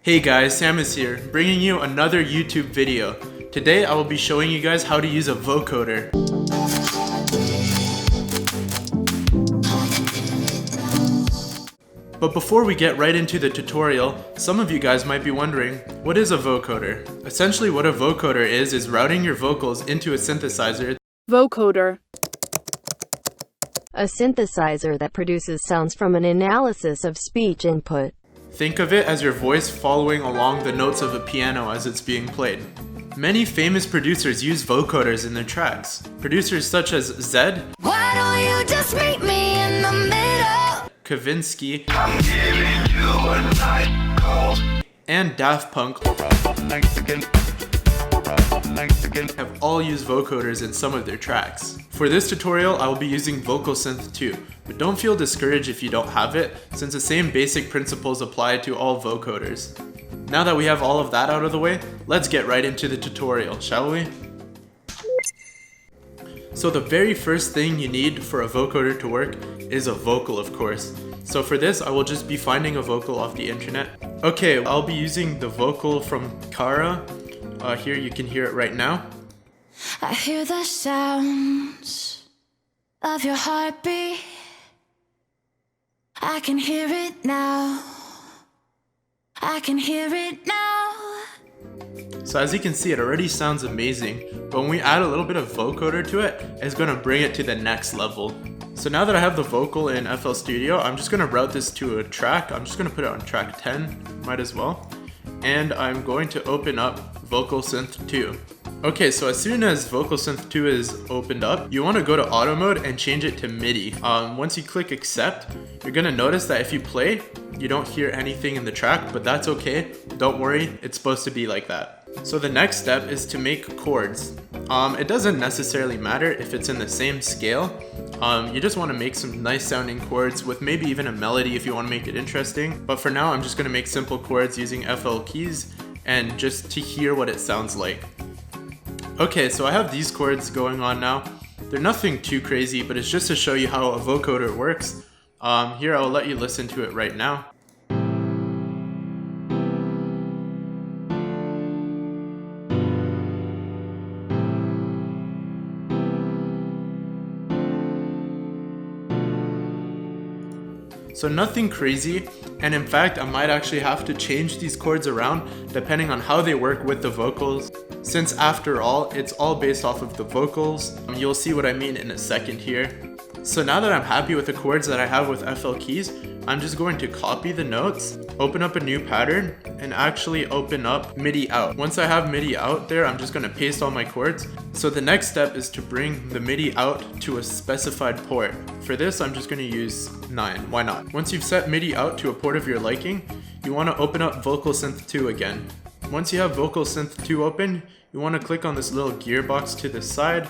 Hey guys, Samus here, bringing you another YouTube video. Today I will be showing you guys how to use a vocoder. But before we get right into the tutorial, some of you guys might be wondering, what is a vocoder? Essentially what a vocoder is routing your vocals into a synthesizer. Vocoder. A synthesizer that produces sounds from an analysis of speech input. Think of it as your voice following along the notes of a piano as it's being played. Many famous producers use vocoders in their tracks. Producers such as Zedd, Why don't you just meet me in the middle? Kavinsky, I'm giving you a night cold. and Daft Punk have all used vocoders in some of their tracks. For this tutorial, I will be using Vocalsynth too, but don't feel discouraged if you don't have it, since the same basic principles apply to all vocoders. Now that we have all of that out of the way, let's get right into the tutorial, shall we? So the very first thing you need for a vocoder to work is a vocal, of course. So for this, I will just be finding a vocal off the internet. Okay, I'll be using the vocal from Kara. Here you can hear it right now. I hear the sounds of your heartbeat. I can hear it now. I can hear it now. So as you can see, it already sounds amazing, but when we add a little bit of vocoder to it, it's gonna bring it to the next level. So now that I have the vocal in FL Studio, I'm just gonna route this to a track. I'm just gonna put it on track 10, might as well. And I'm going to open up Vocalsynth 2. Okay, so as soon as Vocalsynth 2 is opened up, you want to go to auto mode and change it to MIDI. Once you click accept, you're going to notice that if you play, you don't hear anything in the track, but that's okay. Don't worry, it's supposed to be like that. So the next step is to make chords. It doesn't necessarily matter if it's in the same scale. You just want to make some nice sounding chords with maybe even a melody if you want to make it interesting. But for now, I'm just going to make simple chords using FL keys and just to hear what it sounds like. Okay, so I have these chords going on now. They're nothing too crazy, but it's just to show you how a vocoder works. Here, I'll let you listen to it right now. So nothing crazy, and in fact I might actually have to change these chords around depending on how they work with the vocals, since after all it's all based off of the vocals. You'll see what I mean in a second here. So now that I'm happy with the chords that I have with FL keys, I'm just going to copy the notes, open up a new pattern, and actually open up MIDI out. Once I have MIDI out there, I'm just going to paste all my chords. So the next step is to bring the MIDI out to a specified port. For this, I'm just going to use 9. Why not? Once you've set MIDI out to a port of your liking, you want to open up Vocalsynth 2 again. Once you have Vocalsynth 2 open, you want to click on this little gearbox to the side,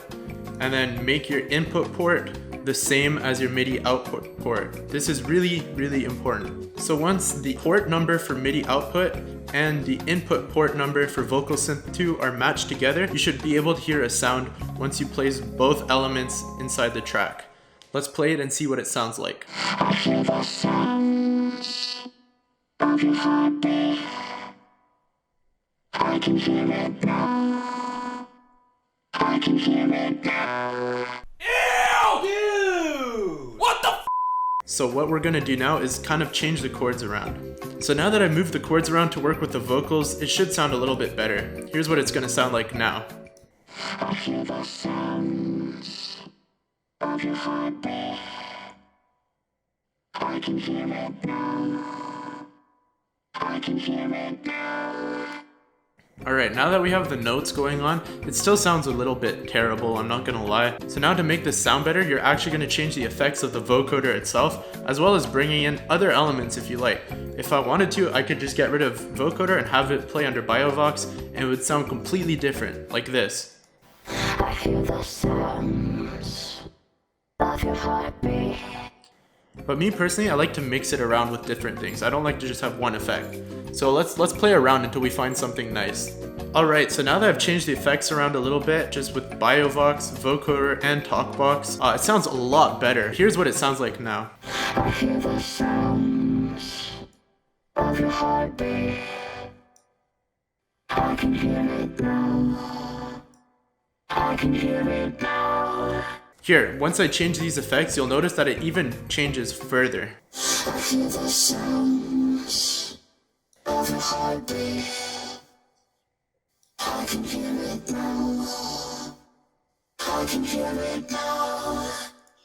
and then make your input port the same as your MIDI output port. This is really, really important. So once the port number for MIDI output and the input port number for Vocalsynth 2 are matched together, you should be able to hear a sound once you place both elements inside the track. Let's play it and see what it sounds like. I hear the sounds of your heartbeat. I can hear it now. I can hear it now. So what we're gonna do now is kind of change the chords around. So now that I moved the chords around to work with the vocals, it should sound a little bit better. Here's what it's gonna sound like now. I hear the sounds of your heartbeat. I can hear it now. I can hear it now. Alright, now that we have the notes going on, it still sounds a little bit terrible, I'm not gonna lie. So now to make this sound better, you're actually gonna change the effects of the vocoder itself, as well as bringing in other elements if you like. If I wanted to, I could just get rid of vocoder and have it play under BioVox, and it would sound completely different, like this. I hear the sounds of your heartbeat. But me personally, I like to mix it around with different things. I don't like to just have one effect. So let's play around until we find something nice. Alright, so now that I've changed the effects around a little bit, just with BioVox, Vocoder, and TalkBox, it sounds a lot better. Here's what it sounds like now. I hear the sounds of your heartbeat. can hear it now. I can hear it now. Here, once I change these effects, you'll notice that it even changes further. I hear the sounds of your heartbeat. I can hear it now. I can hear it now.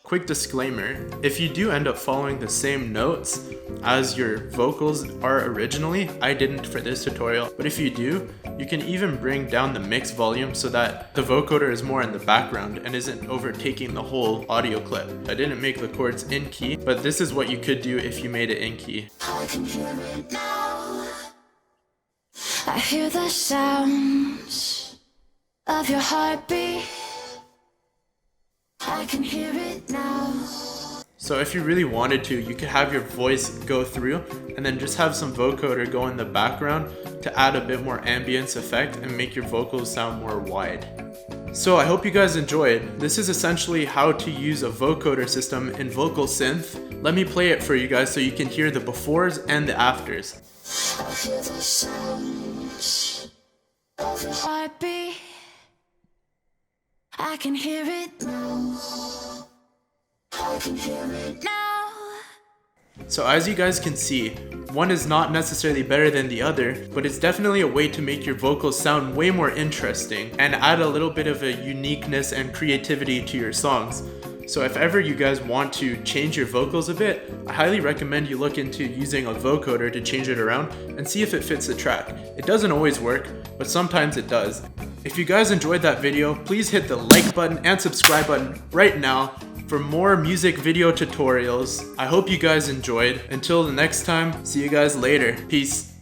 Quick disclaimer, if you do end up following the same notes as your vocals are originally, I didn't for this tutorial, but if you do, you can even bring down the mix volume so that the vocoder is more in the background and isn't overtaking the whole audio clip. I didn't make the chords in key, but this is what you could do if you made it in key. I can hear it now. I hear the sounds of your heartbeat. I can hear it now. So if you really wanted to, you could have your voice go through and then just have some vocoder go in the background to add a bit more ambience effect and make your vocals sound more wide. So I hope you guys enjoyed. This is essentially how to use a vocoder system in Vocalsynth. Let me play it for you guys so you can hear the befores and the afters. I hear the sounds of your heartbeat. I can hear it now. I can hear it now. So as you guys can see, one is not necessarily better than the other, but it's definitely a way to make your vocals sound way more interesting and add a little bit of a uniqueness and creativity to your songs. So if ever you guys want to change your vocals a bit, I highly recommend you look into using a vocoder to change it around and see if it fits the track. It doesn't always work, but sometimes it does. If you guys enjoyed that video, please hit the like button and subscribe button right now for more music video tutorials. I hope you guys enjoyed. Until the next time, see you guys later. Peace.